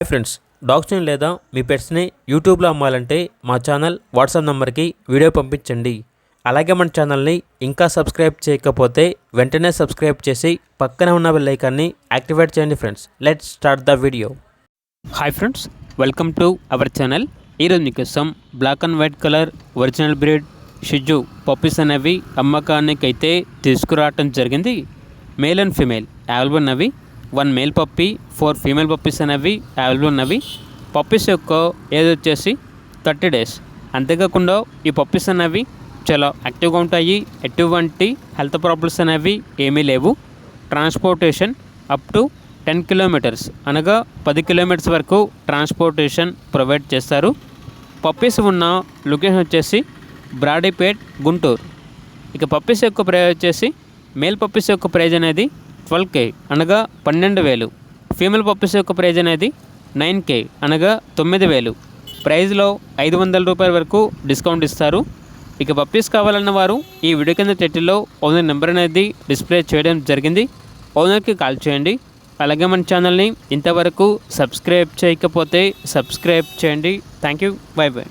Hi friends, డాగ్స్ని లేదా మీ పెట్స్ని యూట్యూబ్లో అమ్మాలంటే మా ఛానల్ వాట్సాప్ నెంబర్కి వీడియో పంపించండి. అలాగే మన ఛానల్ని ఇంకా సబ్స్క్రైబ్ చేయకపోతే వెంటనే సబ్స్క్రైబ్ చేసి పక్కనే ఉన్న బెల్ ఐకాన్ని యాక్టివేట్ చేయండి. Friends, let's start the video. Hi friends, welcome to our channel. ఈరోజు మీకోసం black and white colour original breed షిజు పప్పీస్ అనేవి అమ్మకానికి అయితే తీసుకురావటం జరిగింది. మేల్ అండ్ ఫీమేల్ అవైలబుల్ ఉన్నవి. 1 మేల్ పప్పీ 4 ఫీమేల్ పప్పీస్ అనేవి అవైలబుల్ ఉన్నవి. పప్పీస్ యొక్క ఏజ్ వచ్చేసి 30 days. అంతేకాకుండా ఈ పప్పీస్ అనేవి చాలా యాక్టివ్గా ఉంటాయి. ఎటువంటి హెల్త్ ప్రాబ్లమ్స్ అనేవి ఏమీ లేవు. ట్రాన్స్పోర్టేషన్ అప్ టు 10 kilometers అనగా 10 kilometers వరకు ట్రాన్స్పోర్టేషన్ ప్రొవైడ్ చేస్తారు. పప్పీస్ ఉన్న లొకేషన్ వచ్చేసి బ్రాడీపేట్, గుంటూరు. ఇక పప్పీస్ యొక్క ప్రైజ్ వచ్చేసి మేల్ పప్పీస్ యొక్క ప్రైజ్ అనేది 12K అనగా 12,000. ఫీమేల్ పప్పీస్ యొక్క ప్రైజ్ అనేది 9K అనగా 9,000. ప్రైజ్లో 500 రూపాయల వరకు డిస్కౌంట్ ఇస్తారు. ఇక పప్పీస్ కావాలన్న వారు ఈ వీడియో కింద టైటిల్లో ఓనర్ నెంబర్ అనేది డిస్ప్లే చేయడం జరిగింది. ఓనర్కి కాల్ చేయండి. అలాగే మన ఛానల్ని ఇంతవరకు సబ్స్క్రైబ్ చేయకపోతే సబ్స్క్రైబ్ చేయండి. Thank you. By by.